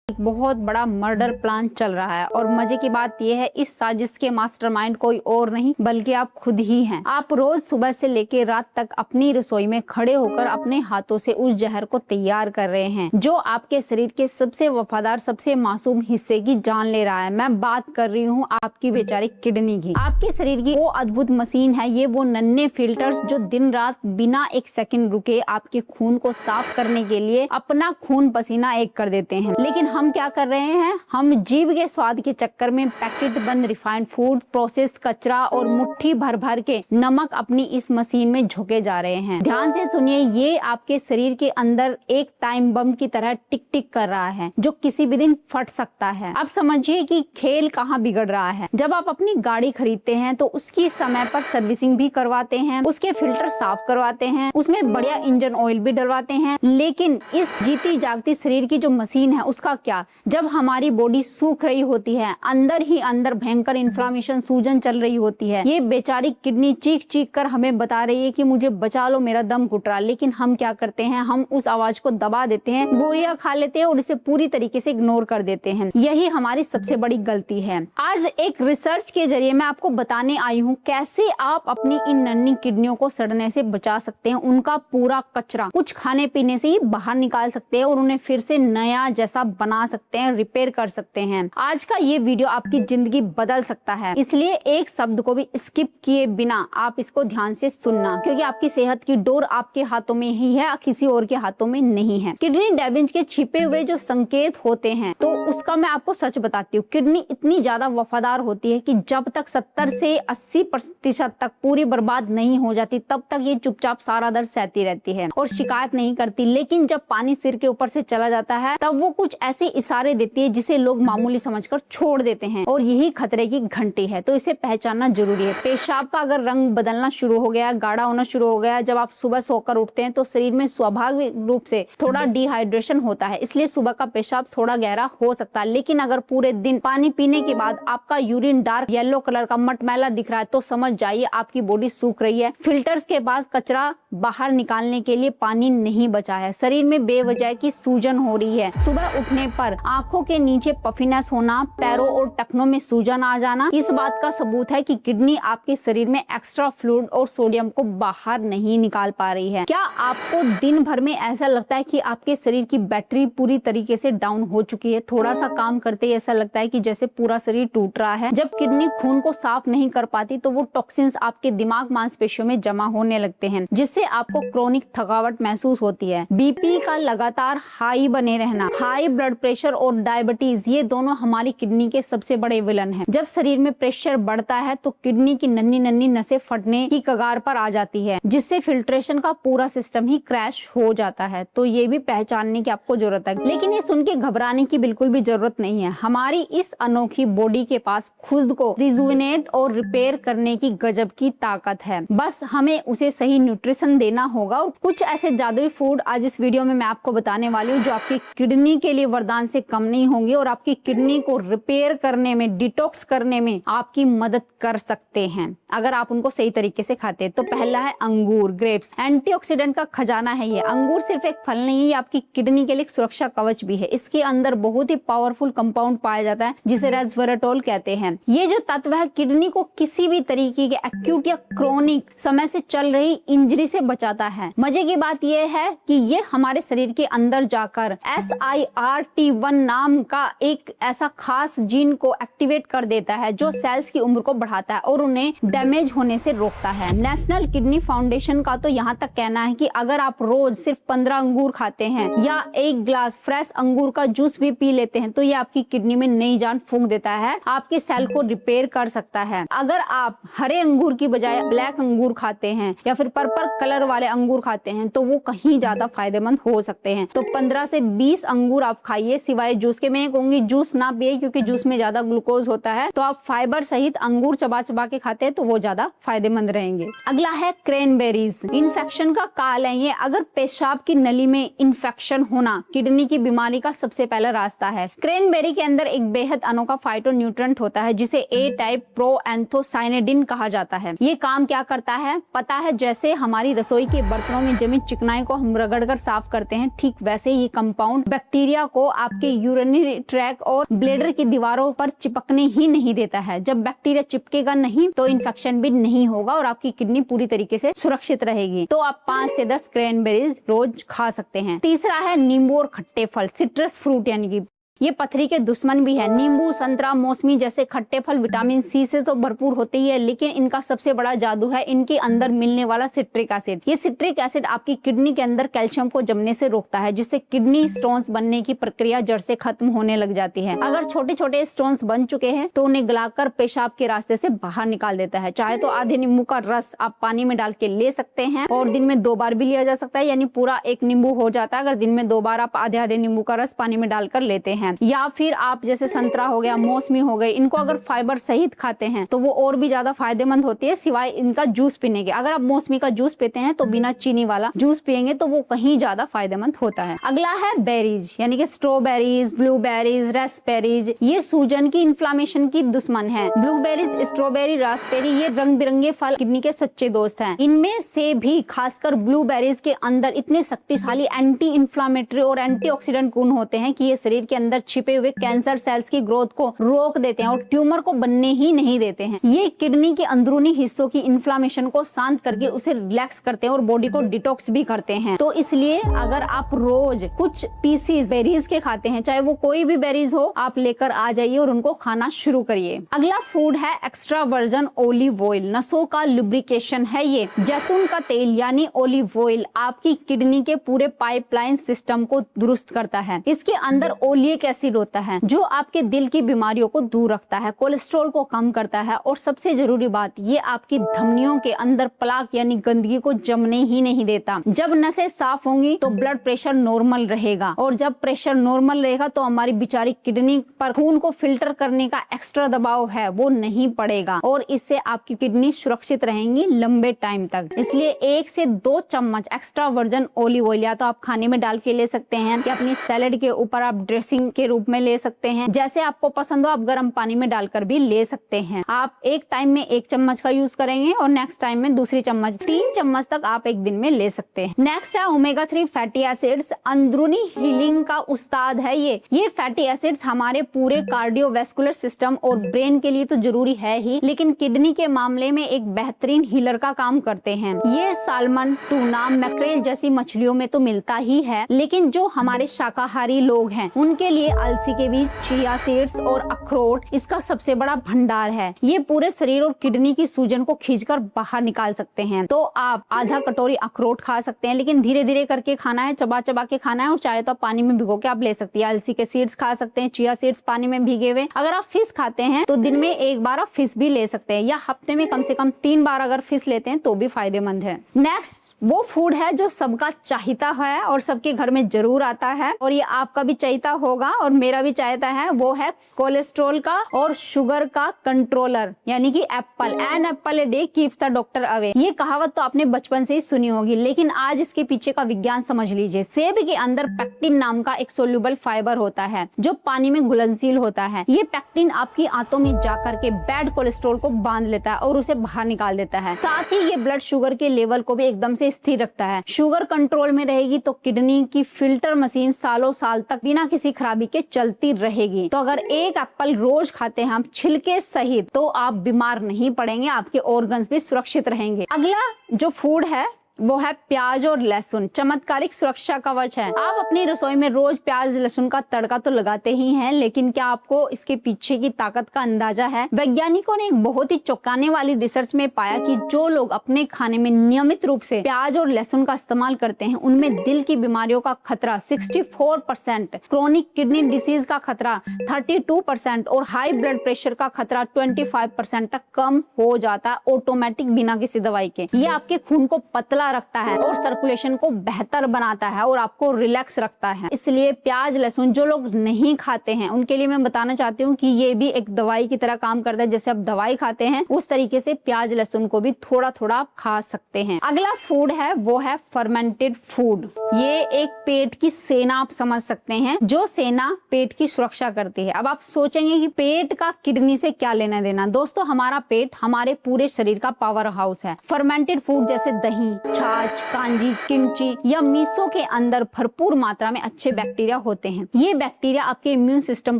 बहुत बड़ा murder plan चल रहा है और मजे की बात यह है इस साजिश के मास्टरमाइंड कोई और नहीं बल्कि आप खुद ही हैं। आप रोज सुबह से लेकर रात तक अपनी रसोई में खड़े होकर अपने हाथों से उस जहर को तैयार कर रहे हैं जो आपके शरीर के सबसे वफादार सबसे मासूम हिस्से की जान ले रहा है। मैं बात कर रही हूँ आपकी बेचारी किडनी की। आपके शरीर की वो अद्भुत मशीन है, ये वो नन्हे फिल्टर्स जो दिन रात बिना एक सेकंड रुके आपके खून को साफ करने के लिए अपना खून पसीना एक कर देते हैं। लेकिन हम क्या कर रहे हैं, हम जीभ के स्वाद के चक्कर में पैकेट बंद रिफाइंड फूड, प्रोसेस कचरा और मुट्ठी भर भर के नमक अपनी इस मशीन में झोंके जा रहे हैं। ध्यान से सुनिए, ये आपके शरीर के अंदर एक टाइम बम की तरह टिक टिक कर रहा है जो किसी भी दिन फट सकता है। अब समझिए कि खेल कहाँ बिगड़ रहा है। जब आप अपनी गाड़ी खरीदते हैं तो उसकी समय पर सर्विसिंग भी करवाते हैं, उसके फिल्टर साफ करवाते हैं, उसमें बढ़िया इंजन ऑयल भी डलवाते हैं। लेकिन इस जीती जागती शरीर की जो मशीन है उसका क्या? जब हमारी बॉडी सूख रही होती है, अंदर ही अंदर भयंकर इन्फ्लामेशन सूजन चल रही होती है, ये बेचारी किडनी चीख चीख कर हमें बता रही है कि मुझे बचा लो, मेरा दम घुट रहा। लेकिन हम क्या करते हैं, हम उस आवाज को दबा देते हैं, गोलियां खा लेते हैं और इसे पूरी तरीके से इग्नोर कर देते हैं। यही हमारी सबसे बड़ी गलती है। आज एक रिसर्च के जरिए मैं आपको बताने आई हूँ कैसे आप अपनी इन नन्ही किडनियों को सड़ने से बचा सकते हैं। उनका पूरा कचरा कुछ खाने पीने से ही बाहर निकाल सकते हैं और उन्हें फिर से नया जैसा बना सकते हैं, रिपेयर कर सकते हैं। आज का ये वीडियो आपकी जिंदगी बदल सकता है, इसलिए एक शब्द को भी स्किप किए बिना आप इसको ध्यान से सुनना, क्योंकि आपकी सेहत की डोर आपके हाथों में ही है, किसी और के हाथों में नहीं है। किडनी डैमेज के छिपे हुए जो संकेत होते हैं तो उसका मैं आपको सच बताती हूँ। किडनी इतनी ज्यादा वफादार होती है कि जब तक 70 से 80% तक पूरी बर्बाद नहीं हो जाती तब तक ये चुपचाप सारा दर्द सहती रहती है और शिकायत नहीं करती। लेकिन जब पानी सिर के ऊपर से चला जाता है तब वो कुछ ऐसे इशारे देती है जिसे लोग मामूली समझकर छोड़ देते हैं और यही खतरे की घंटी है। तो इसे पहचानना जरूरी है। पेशाब का अगर रंग बदलना शुरू हो गया, गाढ़ा होना शुरू हो गया, जब आप सुबह सोकर उठते हैं तो शरीर में स्वाभाविक रूप से थोड़ा डिहाइड्रेशन होता है, इसलिए सुबह का पेशाब थोड़ा गहरा हो सकता है। लेकिन अगर पूरे दिन पानी पीने के बाद आपका यूरिन डार्क येलो कलर का मटमैला दिख रहा है तो समझ जाइए आपकी बॉडी सूख रही है। फिल्टर्स के पास कचरा बाहर निकालने के लिए पानी नहीं बचा है। शरीर में बेवजह की सूजन हो रही है। सुबह उठने पर आंखों के नीचे पफिनेस होना, पैरों और टखनों में सूजन आ जाना, इस बात का सबूत है कि किडनी आपके शरीर में एक्स्ट्रा फ्लूइड और सोडियम को बाहर नहीं निकाल पा रही है। क्या आपको दिन भर में ऐसा लगता है कि आपके शरीर की बैटरी पूरी तरीके से डाउन हो चुकी है? थोड़ा सा काम करते ही ऐसा लगता है कि जैसे पूरा शरीर टूट रहा है। जब किडनी खून को साफ नहीं कर पाती तो वो टॉक्सिन्स आपके दिमाग मांसपेशियों में जमा होने लगते हैं, जिससे आपको क्रोनिक थकावट महसूस होती है। बीपी का लगातार हाई बने रहना, हाई ब्लड प्रेशर और डायबिटीज, ये दोनों हमारी किडनी के सबसे बड़े विलन हैं। जब शरीर में प्रेशर बढ़ता है तो किडनी की नन्ही नन्ही नसें फटने की कगार पर आ जाती है, जिससे फिल्ट्रेशन का पूरा सिस्टम ही क्रैश हो जाता है। तो ये भी पहचानने की आपको जरूरत है। लेकिन ये सुन के घबराने की बिल्कुल भी जरूरत नहीं है। हमारी इस अनोखी बॉडी के पास खुद को रिजुविनेट और रिपेयर करने की गजब की ताकत है। बस हमें उसे सही न्यूट्रिशन देना होगा। कुछ ऐसे जादुई फूड आज इस वीडियो में मैं आपको बताने वाली हूँ जो आपकी किडनी के लिए वरदान से कम नहीं होंगे और आपकी किडनी को रिपेयर करने में, डिटॉक्स करने में आपकी मदद कर सकते हैं अगर आप उनको सही तरीके से खाते हैं। तो पहला है अंगूर, ग्रेप्स। एंटीऑक्सीडेंट का खजाना है ये। अंगूर सिर्फ एक फल नहीं है, ये आपकी किडनी के लिए एक सुरक्षा कवच भी है। इसके अंदर बहुत ही पावरफुल कंपाउंड पाया जाता है जिसे रेस्वेराट्रोल कहते हैं। ये जो तत्व है किडनी को किसी भी तरीके के एक्यूट या क्रोनिक समय से चल रही इंजरी से बचाता है। मजे की बात यह है कि ये हमारे शरीर के अंदर जाकर SIRT1 नाम का एक ऐसा खास जीन को एक्टिवेट कर देता है जो सेल्स की उम्र को बढ़ाता है और उन्हें डैमेज होने से रोकता है। नेशनल किडनी फाउंडेशन का तो यहाँ तक कहना है कि अगर आप रोज सिर्फ 15 अंगूर खाते हैं या एक ग्लास फ्रेश अंगूर का जूस भी पी लेते हैं तो ये आपकी किडनी में नई जान फूंक देता है, आपके सेल को रिपेयर कर सकता है। अगर आप हरे अंगूर की बजाय ब्लैक अंगूर खाते हैं या फिर पर्पल कलर वाले अंगूर खाते हैं तो वो कहीं ज्यादा फायदेमंद हो सकते हैं। तो 15 से 20 अंगूर आप खाइए, सिवाय जूस के। मैं कहूंगी जूस ना पिए क्योंकि जूस में ज्यादा ग्लूकोज होता है। तो आप फाइबर सहित अंगूर चबा चबा के खाते हैं तो वो ज्यादा फायदेमंद रहेंगे। अगला है क्रैनबेरीज। इन्फेक्शन का काल है ये। अगर पेशाब की नली में इन्फेक्शन होना किडनी की बीमारी का सबसे पहला रास्ता है। क्रैनबेरी के अंदर एक बेहद अनोखा फाइटोन्यूट्रिएंट होता है जिसे ए टाइप प्रोएंथोसाइनेडिन कहा जाता है। ये काम क्या करता है पता है? जैसे हमारी रसोई के बर्तनों में जमी चिकनाई को हम रगड़ कर साफ करते हैं, ठीक वैसे ये कंपाउंड बैक्टीरिया को आपके यूरिनरी ट्रैक और ब्लैडर की दीवारों पर चिपकने ही नहीं देता है। जब बैक्टीरिया चिपकेगा नहीं तो इन्फेक्शन भी नहीं होगा और आपकी किडनी पूरी तरीके से सुरक्षित रहेगी। तो आप 5 से 10 क्रैनबेरीज रोज खा सकते हैं। तीसरा है नींबू और खट्टे फल, सिट्रस फ्रूट, यानी कि ये पथरी के दुश्मन भी है। नींबू, संतरा, मौसमी जैसे खट्टे फल विटामिन सी से तो भरपूर होते ही है, लेकिन इनका सबसे बड़ा जादू है इनके अंदर मिलने वाला सिट्रिक एसिड। ये सिट्रिक एसिड आपकी किडनी के अंदर कैल्शियम को जमने से रोकता है, जिससे किडनी स्टोन्स बनने की प्रक्रिया जड़ से खत्म होने लग जाती है। अगर छोटे छोटे स्टोन्स बन चुके हैं तो उन्हें गलाकर पेशाब के रास्ते से बाहर निकाल देता है। चाहे तो आधे नींबू का रस आप पानी में डाल के ले सकते हैं और दिन में 2 बार भी लिया जा सकता है, यानी पूरा 1 नींबू हो जाता है अगर दिन में 2 बार आप आधे आधे नींबू का रस पानी में डालकर लेते हैं। या फिर आप जैसे संतरा हो गया, मौसमी हो गई, इनको अगर फाइबर सहित खाते हैं तो वो और भी ज्यादा फायदेमंद होती है सिवाय इनका जूस पीने के। अगर आप मौसमी का जूस पीते हैं तो बिना चीनी वाला जूस पियेंगे तो वो कहीं ज्यादा फायदेमंद होता है। अगला है बेरीज, यानी कि स्ट्रॉबेरीज, ब्लूबेरीज, रास्पबेरीज। ये सूजन की इन्फ्लामेशन की दुश्मन है। ब्लूबेरीज, स्ट्रॉबेरी, रास्पबेरी ये रंग बिरंगे फल किडनी के सच्चे दोस्त हैं। इनमें से भी खासकर ब्लूबेरीज के अंदर इतने शक्तिशाली एंटी इंफ्लामेटरी और एंटीऑक्सीडेंट गुण होते हैं कि ये शरीर के अंदर छिपे हुए कैंसर सेल्स की ग्रोथ को रोक देते हैं और ट्यूमर को बनने ही नहीं देते हैं। ये किडनी के अंदरूनी हिस्सों की इन्फ्लामेशन को शांत करके उसे रिलैक्स करते हैं और बॉडी को डिटॉक्स भी करते हैं। तो इसलिए अगर आप रोज कुछ पीसीज बेरीज के खाते हैं, चाहे वो कोई भी बेरीज हो, आप लेकर आ जाइए और उनको खाना शुरू करिए। अगला फूड है एक्स्ट्रा वर्जन ओलिव ऑयल। नसों का लुब्रिकेशन है ये। जैतून का तेल यानी ओलिव ऑयल आपकी किडनी के पूरे पाइपलाइन सिस्टम को दुरुस्त करता है। इसके अंदर ओलिक एसिड होता है जो आपके दिल की बीमारियों को दूर रखता है, कोलेस्ट्रॉल को कम करता है और सबसे जरूरी बात, ये आपकी धमनियों के अंदर प्लाक यानी गंदगी को जमने ही नहीं देता। जब नसें साफ होंगी तो ब्लड प्रेशर नॉर्मल रहेगा और जब प्रेशर नॉर्मल रहेगा तो हमारी बेचारी किडनी पर खून को फिल्टर करने का एक्स्ट्रा दबाव है वो नहीं पड़ेगा और इससे आपकी किडनी सुरक्षित रहेंगी लंबे टाइम तक। इसलिए 1 से 2 चम्मच एक्स्ट्रा वर्जन ओलिव ऑयल या तो आप खाने में डाल के ले सकते हैं या अपनी सैलेड के ऊपर आप ड्रेसिंग के रूप में ले सकते हैं। जैसे आपको पसंद हो आप गर्म पानी में डालकर भी ले सकते हैं। आप एक टाइम में 1 चम्मच का यूज करेंगे और नेक्स्ट टाइम में दूसरी चम्मच, 3 चम्मच तक आप एक दिन में ले सकते हैं। नेक्स्ट है ओमेगा 3 फैटी एसिड्स। अंदरूनी हीलिंग का उस्ताद है ये फैटी एसिड्स हमारे पूरे कार्डियोवैस्कुलर सिस्टम और ब्रेन के लिए तो जरूरी है ही, लेकिन किडनी के मामले में एक बेहतरीन हीलर का काम करते हैं। ये सालमन, टूना, मैक्रेल जैसी मछलियों में तो मिलता ही है, लेकिन जो हमारे शाकाहारी लोग हैं उनके लिए अलसी के बीज, चिया सीड्स और अखरोट इसका सबसे बड़ा भंडार है। ये पूरे शरीर और किडनी की सूजन को खींचकर बाहर निकाल सकते हैं। तो आप आधा कटोरी अखरोट खा सकते हैं, लेकिन धीरे धीरे करके खाना है, चबा चबा के खाना है और चाहे तो आप पानी में भिगो के आप ले सकती है। अलसी के सीड्स खा सकते हैं, चिया सीड्स पानी में भीगे हुए। अगर आप फिश खाते हैं तो दिन में 1 बार आप फिश भी ले सकते हैं या हफ्ते में कम से कम 3 बार अगर फिश लेते हैं तो भी फायदेमंद है। नेक्स्ट वो फूड है जो सबका चाहता है और सबके घर में जरूर आता है और ये आपका भी चाहता होगा और मेरा भी चाहता है, वो है कोलेस्ट्रॉल का और शुगर का कंट्रोलर यानी कि Apple. An apple a day keeps the doctor away. ये कहावत तो आपने बचपन से ही सुनी होगी, लेकिन आज इसके पीछे का विज्ञान समझ लीजिए। सेब के अंदर पेक्टिन नाम का एक सोल्यूबल फाइबर होता है जो पानी में घुलनशील होता है। ये पेक्टिन आपकी आंतों में जाकर के बैड कोलेस्ट्रॉल को बांध लेता है और उसे बाहर निकाल देता है। साथ ही ये ब्लड शुगर के लेवल को भी एकदम से स्थिर रखता है। शुगर कंट्रोल में रहेगी तो किडनी की फिल्टर मशीन सालों साल तक बिना किसी खराबी के चलती रहेगी। तो अगर 1 एप्पल रोज खाते हैं हम छिलके सहित तो आप बीमार नहीं पड़ेंगे, आपके ऑर्गन्स भी सुरक्षित रहेंगे। अगला जो फूड है वो है प्याज और लहसुन। चमत्कारिक सुरक्षा कवच है। आप अपनी रसोई में रोज प्याज लहसुन का तड़का तो लगाते ही हैं, लेकिन क्या आपको इसके पीछे की ताकत का अंदाजा है? वैज्ञानिकों ने एक बहुत ही चौंकाने वाली रिसर्च में पाया कि जो लोग अपने खाने में नियमित रूप से प्याज और लहसुन का इस्तेमाल करते हैं उनमें दिल की बीमारियों का खतरा 64%, क्रोनिक किडनी डिसीज का खतरा 32% और हाई ब्लड प्रेशर का खतरा 25% तक कम हो जाता है ऑटोमेटिक बिना किसी दवाई के। ये आपके खून को पतला रखता है और सर्कुलेशन को बेहतर बनाता है और आपको रिलैक्स रखता है। इसलिए प्याज लहसुन जो लोग नहीं खाते हैं उनके लिए मैं बताना चाहती हूँ कि ये भी एक दवाई की तरह काम करता है। जैसे आप दवाई खाते हैं उस तरीके से प्याज लहसुन को भी थोड़ा थोड़ा आप खा सकते हैं। अगला फूड है वो है फर्मेंटेड फूड। ये एक पेट की सेना आप समझ सकते हैं, जो सेना पेट की सुरक्षा करती है। अब आप सोचेंगे कि पेट का किडनी से क्या लेना देना। दोस्तों हमारा पेट हमारे पूरे शरीर का पावर हाउस है। फर्मेंटेड फूड जैसे दही, छाछ, कांजी, किमची या मिसो के अंदर भरपूर मात्रा में अच्छे बैक्टीरिया होते हैं। ये बैक्टीरिया आपके इम्यून सिस्टम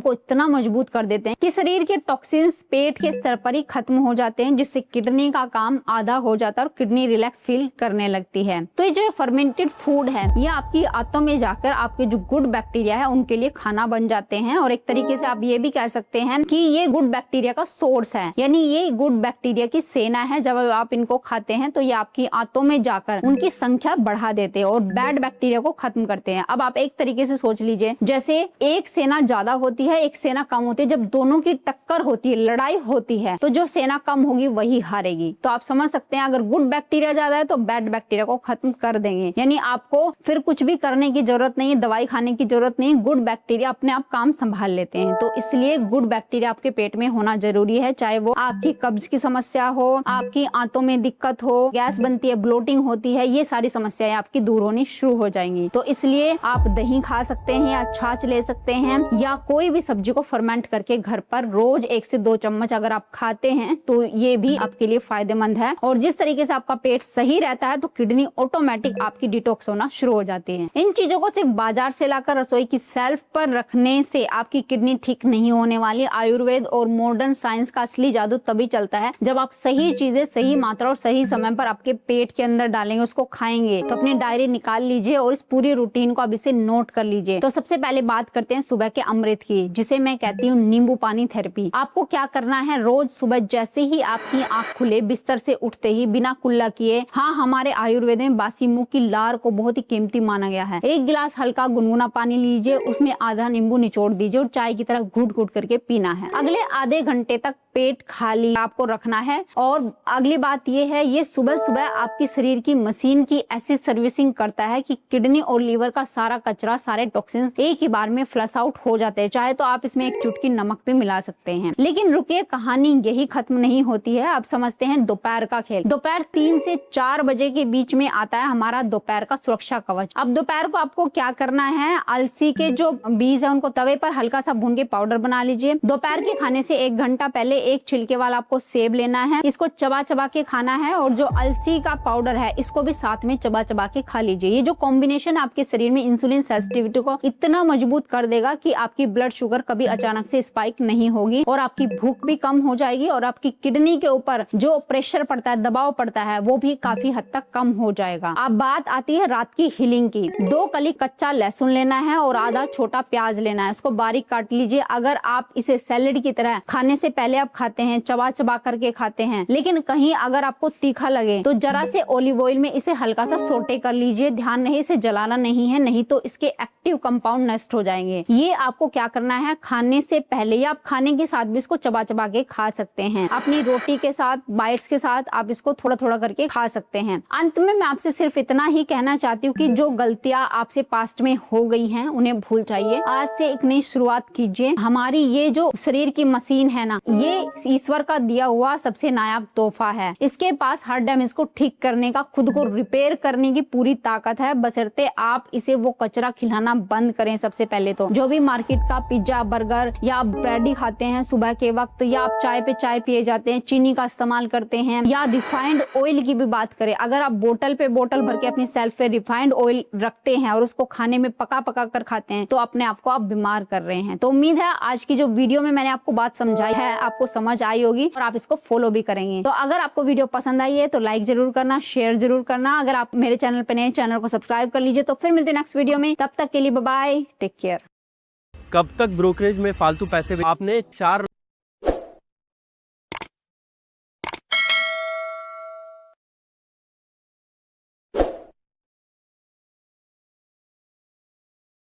को इतना मजबूत कर देते हैं कि शरीर के टॉक्सिन्स पेट के स्तर पर ही खत्म हो जाते हैं, जिससे किडनी का काम आधा हो जाता है और किडनी रिलैक्स फील करने लगती है। तो ये जो फर्मेंटेड फूड है ये आपकी आंतों में जाकर आपके जो गुड बैक्टीरिया है उनके लिए खाना बन जाते हैं, और एक तरीके से आप ये भी कह सकते हैं कि ये गुड बैक्टीरिया का सोर्स है, यानी ये गुड बैक्टीरिया की सेना है। जब आप इनको खाते हैं तो ये आपकी आंतों में जाकर उनकी संख्या बढ़ा देते हैं और बैड बैक्टीरिया को खत्म करते हैं। अब आप एक तरीके से सोच लीजिए, जैसे एक सेना ज्यादा होती है, एक सेना कम होती है। जब दोनों की टक्कर होती है, लड़ाई होती है, तो जो सेना कम होगी वही हारेगी। तो आप समझ सकते हैं अगर गुड बैक्टीरिया ज्यादा है तो बैड बैक्टीरिया को खत्म कर देंगे, यानी आपको फिर कुछ भी करने की जरूरत नहीं, दवाई खाने की जरूरत नहीं, गुड बैक्टीरिया अपने आप काम संभाल लेते हैं। तो इसलिए गुड बैक्टीरिया आपके पेट में होना जरूरी है, चाहे वो आपकी कब्ज की समस्या हो, आपकी आंतों में दिक्कत हो, गैस बनती है, ब्लोटिंग होती है, ये सारी समस्याएं आपकी दूर होनी शुरू हो जाएंगी। तो इसलिए आप दही खा सकते हैं या छाछ ले सकते हैं, या कोई भी सब्जी को फर्मेंट करके घर पर रोज 1 से 2 चम्मच अगर आप खाते हैं तो ये भी आपके लिए फायदेमंद है। और जिस तरीके से आपका पेट सही रहता है तो किडनी ऑटोमेटिक आपकी डिटॉक्स होना शुरू हो जाती है। इन चीजों को सिर्फ बाजार से लाकर रसोई की शेल्फ पर रखने से आपकी किडनी ठीक नहीं होने वाली। आयुर्वेद और मॉडर्न साइंस का असली जादू तभी चलता है जब आप सही चीजें सही मात्रा और सही समय पर आपके पेट के अंदर डालेंगे, उसको खाएंगे। तो अपनी डायरी निकाल लीजिए और इस पूरी रूटीन को अब इसे नोट कर लीजिए। तो सबसे पहले बात करते हैं सुबह के अमृत की, जिसे मैं कहती हूँ नींबू पानी थेरेपी। आपको क्या करना है, रोज सुबह जैसे ही आपकी आंख खुले, बिस्तर से उठते ही बिना कुल्ला किए, हाँ हमारे आयुर्वेद में बासी मुंह की लार को बहुत ही कीमती माना गया है, 1 गिलास हल्का गुनगुना पानी लीजिए, उसमें आधा नींबू निचोड़ दीजिए और चाय की तरह घूट घूट करके पीना है। अगले आधे घंटे तक पेट खाली आपको रखना है। और अगली बात ये है, ये सुबह सुबह आपकी शरीर की मशीन की ऐसी सर्विसिंग करता है कि किडनी और लीवर का सारा कचरा, सारे टॉक्सिन एक ही बार में फ्लश आउट हो जाते हैं। चाहे तो आप इसमें एक चुटकी नमक भी मिला सकते हैं। लेकिन रुकिए, कहानी यही खत्म नहीं होती है। अब समझते हैं दोपहर का खेल। दोपहर 3 से 4 बजे के बीच में आता है हमारा दोपहर का सुरक्षा कवच। अब दोपहर को आपको क्या करना है, अलसी के जो बीज है उनको तवे पर हल्का सा भून के पाउडर बना लीजिए। दोपहर के खाने से 1 घंटा पहले एक छिलके वाला आपको सेब लेना है, इसको चबा चबा के खाना है, और जो अलसी का पाउडर है इसको भी साथ में चबा चबा के खा लीजिए। ये जो कॉम्बिनेशन आपके शरीर में इंसुलिन सेंसिटिविटी को इतना मजबूत कर देगा कि आपकी ब्लड शुगर कभी अचानक से स्पाइक नहीं होगी, और आपकी भूख भी कम हो जाएगी, और आपकी किडनी के ऊपर जो प्रेशर पड़ता है, दबाव पड़ता है, वो भी काफी हद तक कम हो जाएगा। अब बात आती है रात की हीलिंग की। 2 कली कच्चा लहसुन लेना है और आधा छोटा प्याज लेना है, उसको बारीक काट लीजिए। अगर आप इसे सैलेड की तरह खाने से पहले आप खाते हैं, चबा चबा करके खाते हैं, लेकिन कहीं अगर आपको तीखा लगे तो जरा से ऑलिव ऑयल में इसे हल्का सा सोटे कर लीजिए। ध्यान रहे इसे जलाना नहीं है, नहीं तो इसके एक्टिव कंपाउंड नष्ट हो जाएंगे। ये आपको क्या करना है, खाने से पहले या आप खाने के साथ भी इसको चबा चबा के खा सकते हैं। अपनी रोटी के साथ, बाइट्स के साथ आप इसको थोड़ा थोड़ा करके खा सकते हैं। अंत में मैं आपसे सिर्फ इतना ही कहना चाहती हूँ कि जो गलतियां आपसे पास्ट में हो गई हैं उन्हें भूल जाइए। आज से एक नई शुरुआत कीजिए। हमारी ये जो शरीर की मशीन है ना, ये ईश्वर का दिया हुआ सबसे नायाब तोहफा है। इसके पास हर डैमेज को ठीक करने का, खुद को रिपेयर करने की पूरी ताकत है, बशर्ते आप इसे वो कचरा खिलाना बंद करें। सबसे पहले तो जो भी मार्केट का पिज्जा, बर्गर या आप ब्रेड ही खाते हैं सुबह के वक्त, या आप चाय पे चाय पिए जाते हैं, चीनी का इस्तेमाल करते हैं, या रिफाइंड ऑयल की भी बात करें, अगर आप बोतल पे बोतल भर के अपनी सेल्फ पे रिफाइंड ऑयल रखते हैं और उसको खाने में पका पका कर खाते हैं, तो अपने आप को आप बीमार कर रहे हैं। तो उम्मीद है आज की जो वीडियो में मैंने आपको बात समझाई है आपको समझ आई होगी और आप इसको फॉलो भी करेंगे। तो अगर आपको वीडियो पसंद आई है तो लाइक जरूर करना, शेयर जरूर करना। अगर आप मेरे चैनल पे नए, चैनल को सब्सक्राइब कर लीजिए। तो फिर मिलते हैं नेक्स्ट वीडियो में, तब तक के लिए बाय बाय, टेक केयर। कब तक ब्रोकरेज में फालतू पैसे आपने 4